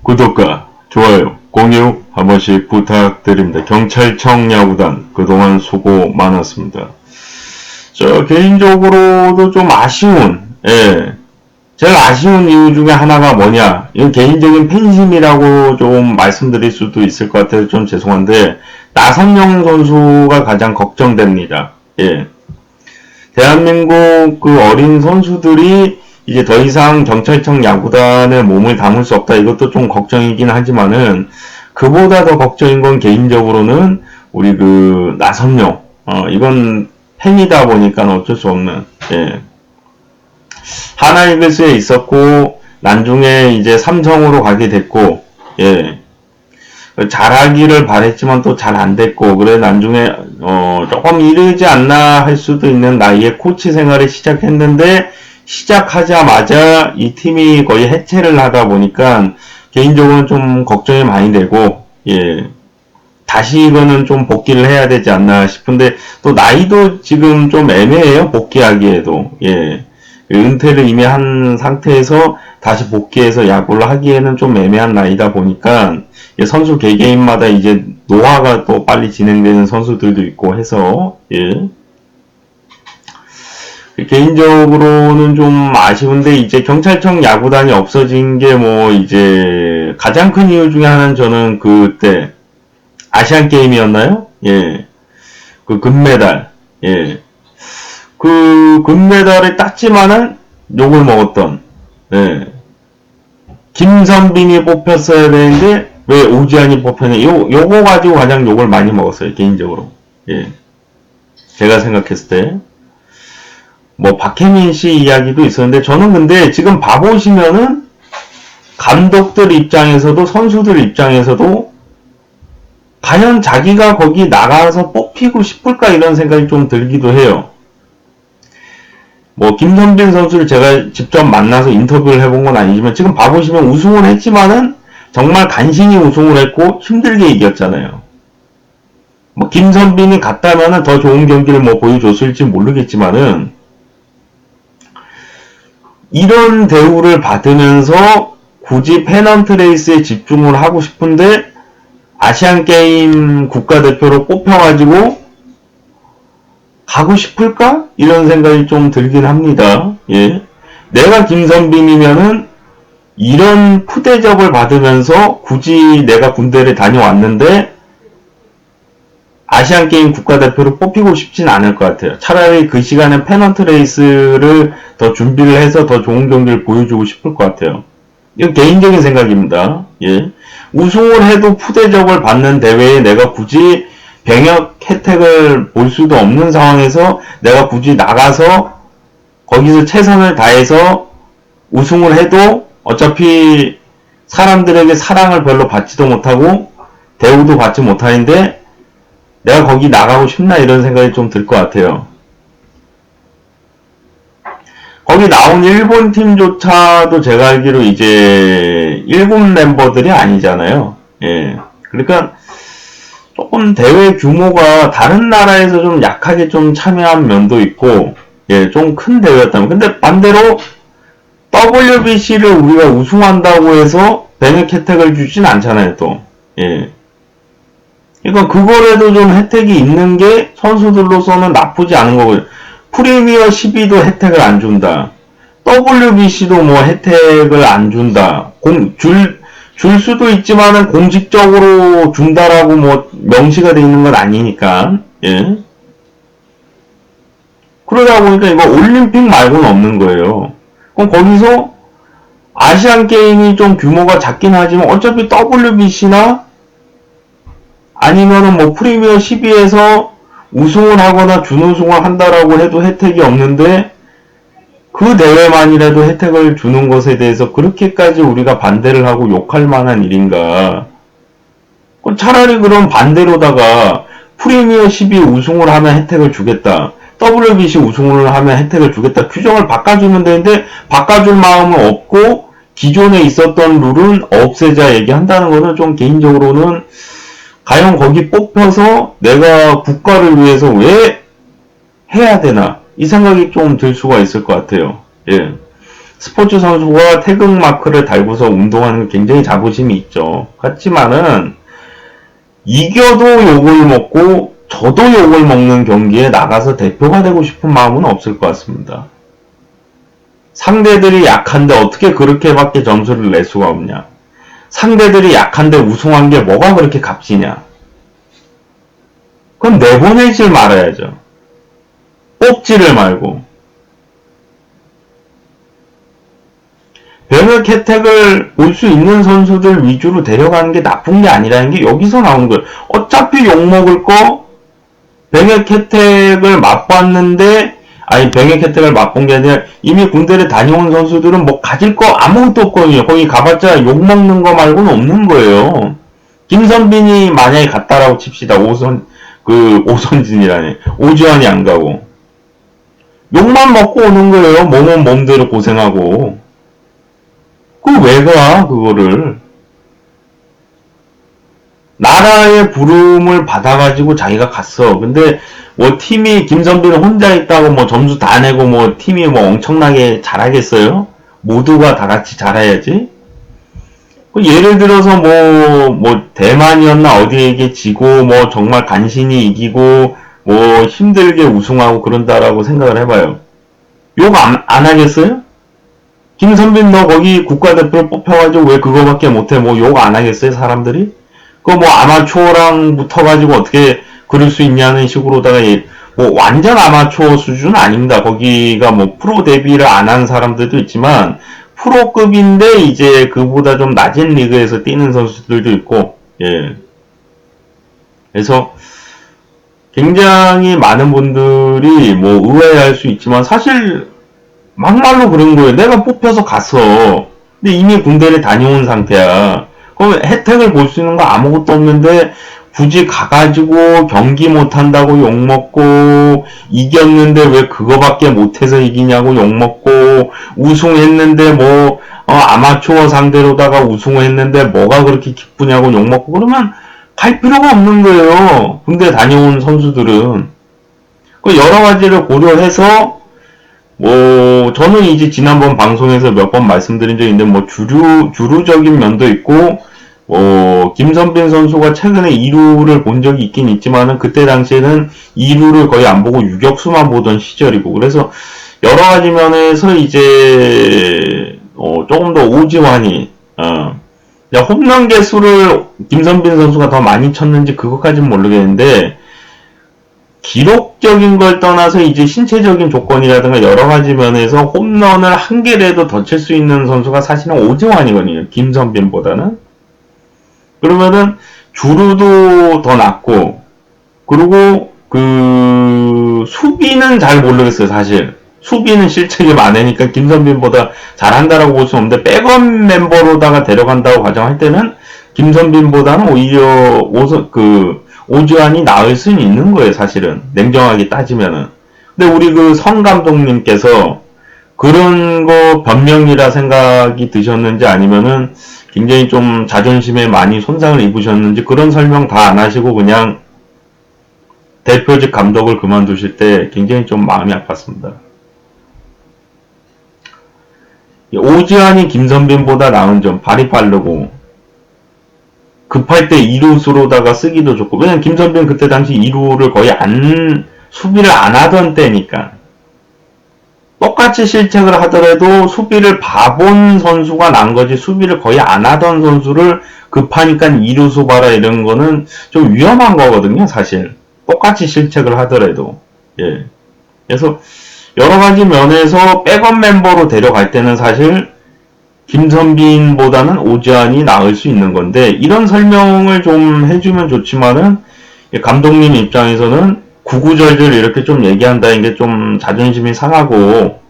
구독과 좋아요, 공유 한 번씩 부탁드립니다. 경찰청 야구단 그동안 수고 많았습니다. 개인적으로도 좀 아쉬운, 제일 아쉬운 이유 중에 하나가 뭐냐, 이건 개인적인 팬심이라고 좀 말씀드릴 수도 있을 것 같아서 좀 죄송한데, 나선영 선수가 가장 걱정됩니다. 대한민국 그 어린 선수들이 이제 더 이상 경찰청 야구단에 몸을 담을 수 없다. 이것도 좀 걱정이긴 하지만은, 그보다 더 걱정인 건 개인적으로는 우리 그 나선영, 이건 팬이다 보니까 어쩔 수 없는, 하나이글스에 있었고, 나중에 이제 삼성으로 가게 됐고, 잘하기를 바랬지만 또 잘 안 됐고, 그래, 나중에, 조금 이르지 않나 할 수도 있는 나이에 코치 생활을 시작했는데, 시작하자마자 이 팀이 거의 해체를 하다 보니까, 개인적으로는 좀 걱정이 많이 되고, 다시 이거는 좀 복귀를 해야 되지 않나 싶은데, 또 나이도 지금 좀 애매해요, 복귀하기에도. 은퇴를 이미 한 상태에서 다시 복귀해서 야구를 하기에는 좀 애매한 나이다 보니까, 선수 개개인마다 이제 노화가 또 빨리 진행되는 선수들도 있고 해서, 개인적으로는 좀 아쉬운데, 이제 경찰청 야구단이 없어진 게 뭐 이제 가장 큰 이유 중에 하나는 저는 그때 아시안 게임이었나요? 그 금메달, 그 금메달을 땄지만은 욕을 먹었던, 김선빈이 뽑혔어야 되는데 왜 오지환이 뽑혔냐, 요거 가지고 가장 욕을 많이 먹었어요, 개인적으로. 제가 생각했을 때. 뭐 박혜민 씨 이야기도 있었는데, 저는 근데 지금 봐보시면은 감독들 입장에서도 선수들 입장에서도 과연 자기가 거기 나가서 뽑히고 싶을까, 이런 생각이 좀 들기도 해요. 뭐 김선빈 선수를 제가 직접 만나서 인터뷰를 해본 건 아니지만, 지금 봐보시면 우승을 했지만은 정말 간신히 우승을 했고 힘들게 이겼잖아요. 뭐 김선빈이 갔다면은 더 좋은 경기를 뭐 보여줬을지 모르겠지만은, 이런 대우를 받으면서 굳이 페넌트 레이스에 집중을 하고 싶은데 아시안게임 국가대표로 뽑혀가지고 가고 싶을까? 이런 생각이 좀 들긴 합니다. 내가 김선빈이면은 이런 푸대접을 받으면서 굳이 내가 군대를 다녀왔는데 아시안게임 국가대표로 뽑히고 싶진 않을 것 같아요. 차라리 그 시간에 페넌트 레이스를 더 준비를 해서 더 좋은 경기를 보여주고 싶을 것 같아요. 이건 개인적인 생각입니다. 우승을 해도 푸대접을 받는 대회에 내가 굳이 병역 혜택을 볼 수도 없는 상황에서 내가 굳이 나가서 거기서 최선을 다해서 우승을 해도 어차피 사람들에게 사랑을 별로 받지도 못하고 대우도 받지 못하는데 내가 거기 나가고 싶나, 이런 생각이 좀 들 것 같아요. 거기 나온 일본 팀조차도 제가 알기로 이제 일본 멤버들이 아니잖아요. 그러니까 조금 대회 규모가 다른 나라에서 좀 약하게 좀 참여한 면도 있고, 좀 큰 대회였다면. 근데 반대로 WBC를 우리가 우승한다고 해서 병역 혜택을 주진 않잖아요, 또. 그러니까 그거라도 좀 혜택이 있는 게 선수들로서는 나쁘지 않은 거고요. 프리미어 12도 혜택을 안 준다. WBC도 뭐 혜택을 안 준다. 줄 수도 있지만은 공식적으로 준다라고 뭐 명시가 되어 있는 건 아니니까. 그러다 보니까 이거 올림픽 말고는 없는 거예요. 그럼 거기서 아시안 게임이 좀 규모가 작긴 하지만 어차피 WBC나 아니면은 뭐 프리미어 12에서 우승을 하거나 준우승을 한다라고 해도 혜택이 없는데, 그 대회만이라도 혜택을 주는 것에 대해서 그렇게까지 우리가 반대를 하고 욕할 만한 일인가? 차라리 그럼 반대로다가 프리미어 12 우승을 하면 혜택을 주겠다, WBC 우승을 하면 혜택을 주겠다, 규정을 바꿔주면 되는데 바꿔줄 마음은 없고 기존에 있었던 룰은 없애자 얘기한다는 거는 좀 개인적으로는 과연 거기 뽑혀서 내가 국가를 위해서 왜 해야 되나, 이 생각이 좀 들 수가 있을 것 같아요. 스포츠 선수가 태극마크를 달고서 운동하는 게 굉장히 자부심이 있죠. 그렇지만은 이겨도 욕을 먹고 저도 욕을 먹는 경기에 나가서 대표가 되고 싶은 마음은 없을 것 같습니다. 상대들이 약한데 어떻게 그렇게밖에 점수를 낼 수가 없냐. 상대들이 약한데 우승한 게 뭐가 그렇게 값지냐. 그건 내보내질 말아야죠. 뽑지를 말고. 병역 혜택을 볼 수 있는 선수들 위주로 데려가는 게 나쁜 게 아니라는 게 여기서 나온 거예요. 어차피 욕먹을 거 병역 혜택을 맛봤는데, 아니 병역 혜택을 맛본 게 아니라 이미 군대를 다녀온 선수들은 뭐 가질 거 아무것도 없거든요. 거기 가봤자 욕먹는 거 말고는 없는 거예요. 김선빈이 만약에 갔다라고 칩시다. 오선진이라네. 오주환이 안 가고. 욕만 먹고 오는 거예요. 몸은 몸대로 고생하고. 왜 가, 그거를. 나라의 부름을 받아가지고 자기가 갔어. 근데, 뭐, 팀이, 김선빈은 혼자 있다고 뭐 점수 다 내고 뭐, 팀이 뭐 엄청나게 잘하겠어요? 모두가 다 같이 잘해야지? 예를 들어서 뭐, 대만이었나 어디에게 지고, 뭐, 정말 간신히 이기고, 뭐, 힘들게 우승하고 그런다라고 생각을 해봐요. 욕 안 하겠어요? 김선빈 너 거기 국가대표를 뽑혀가지고 왜 그거밖에 못해? 뭐 욕 안 하겠어요 사람들이? 그거 뭐 아마추어랑 붙어가지고 어떻게 그럴 수 있냐는 식으로다가 뭐 완전 아마추어 수준은 아닙니다. 거기가 뭐 프로 데뷔를 안 한 사람들도 있지만 프로급인데 이제 그보다 좀 낮은 리그에서 뛰는 선수들도 있고, 예. 그래서 굉장히 많은 분들이 뭐 의아해할 수 있지만 사실 막말로 그런 거예요. 내가 뽑혀서 갔어. 근데 이미 군대를 다녀온 상태야. 그럼 혜택을 볼 수 있는 거 아무것도 없는데 굳이 가가지고 경기 못한다고 욕먹고 이겼는데 왜 그거밖에 못해서 이기냐고 욕먹고 우승했는데 뭐 아마추어 상대로다가 우승했는데 뭐가 그렇게 기쁘냐고 욕먹고 그러면 갈 필요가 없는 거예요. 군대 다녀온 선수들은. 여러 가지를 고려해서 저는 이제 지난번 방송에서 몇 번 말씀드린 적이 있는데, 주류적인 면도 있고, 김선빈 선수가 최근에 2루를 본 적이 있긴 있지만은, 그때 당시에는 2루를 거의 안 보고 유격수만 보던 시절이고, 그래서 여러 가지 면에서 이제, 조금 더 오지환이, 홈런 개수를 김선빈 선수가 더 많이 쳤는지 그것까지는 모르겠는데, 기록적인 걸 떠나서 이제 신체적인 조건이라든가 여러 가지 면에서 홈런을 한 개라도 더 칠 수 있는 선수가 사실은 오지환이거든요. 김선빈보다는. 그러면은 주루도 더 낮고, 그리고 수비는 잘 모르겠어요, 사실. 수비는 실책이 많으니까 김선빈보다 잘한다라고 볼 수 없는데 백업 멤버로다가 데려간다고 가정할 때는 김선빈보다는 오히려 오주환이 나을 수는 있는 거예요, 사실은. 냉정하게 따지면은. 근데 우리 성 감독님께서 그런 거 변명이라 생각이 드셨는지 아니면은 굉장히 좀 자존심에 많이 손상을 입으셨는지 그런 설명 다 안 하시고 그냥 대표직 감독을 그만두실 때 굉장히 좀 마음이 아팠습니다. 오지환이 김선빈보다 나은 점, 발이 빠르고 급할 때 2루수로다가 쓰기도 좋고, 왜냐면 김선빈 그때 당시 2루를 거의 수비를 안 하던 때니까. 똑같이 실책을 하더라도 수비를 봐본 선수가 난 거지, 수비를 거의 안 하던 선수를 급하니까 2루수 봐라 이런 거는 좀 위험한 거거든요, 사실. 똑같이 실책을 하더라도. 예. 그래서 여러 가지 면에서 백업 멤버로 데려갈 때는 사실 김선빈보다는 오지환이 나을 수 있는 건데, 이런 설명을 좀 해주면 좋지만은 감독님 입장에서는 구구절절 이렇게 좀 얘기한다는 게 좀 자존심이 상하고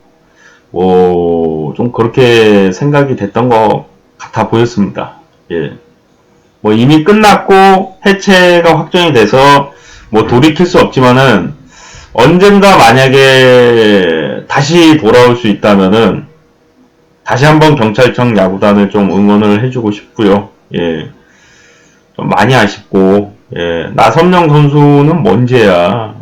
좀 그렇게 생각이 됐던 것 같아 보였습니다. 예. 이미 끝났고 해체가 확정이 돼서 돌이킬 수 없지만은 언젠가 만약에 다시 돌아올 수 있다면은 다시 한번 경찰청 야구단을 좀 응원을 해주고 싶고요. 예. 좀 많이 아쉽고, 예. 나섬영 선수는 뭔 죄야.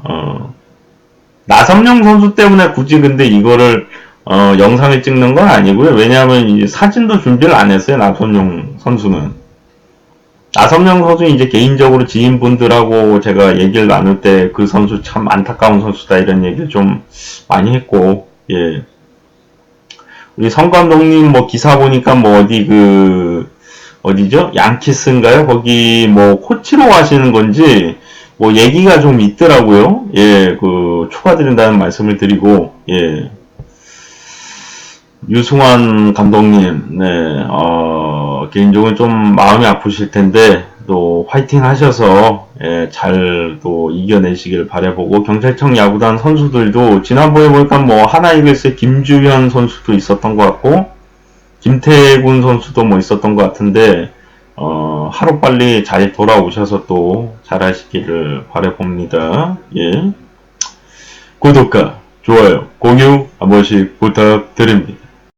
나섬영 선수 때문에 굳이 근데 이거를 영상을 찍는 건 아니고요. 왜냐하면 이제 사진도 준비를 안 했어요. 나선용 선수는. 나선용 선수는 이제 개인적으로 지인분들하고 제가 얘기를 나눌 때 그 선수 참 안타까운 선수다 이런 얘기를 좀 많이 했고, 예. 우리 성 감독님 뭐 기사 보니까 뭐 어디죠? 양키스인가요? 거기 뭐 코치로 하시는 건지 뭐 얘기가 좀 있더라고요. 예, 축하드린다는 말씀을 드리고, 예. 유승환 감독님, 네, 개인적으로 좀 마음이 아프실 텐데, 또 화이팅 하셔서, 예, 잘 또 이겨내시길 바라보고, 경찰청 야구단 선수들도, 지난번에 보니까 뭐, 하나이글스의 김주현 선수도 있었던 것 같고, 김태군 선수도 뭐 있었던 것 같은데, 하루빨리 잘 돌아오셔서 또 잘하시기를 바라봅니다. 예. 구독과 좋아요, 공유 한 번씩 부탁드립니다.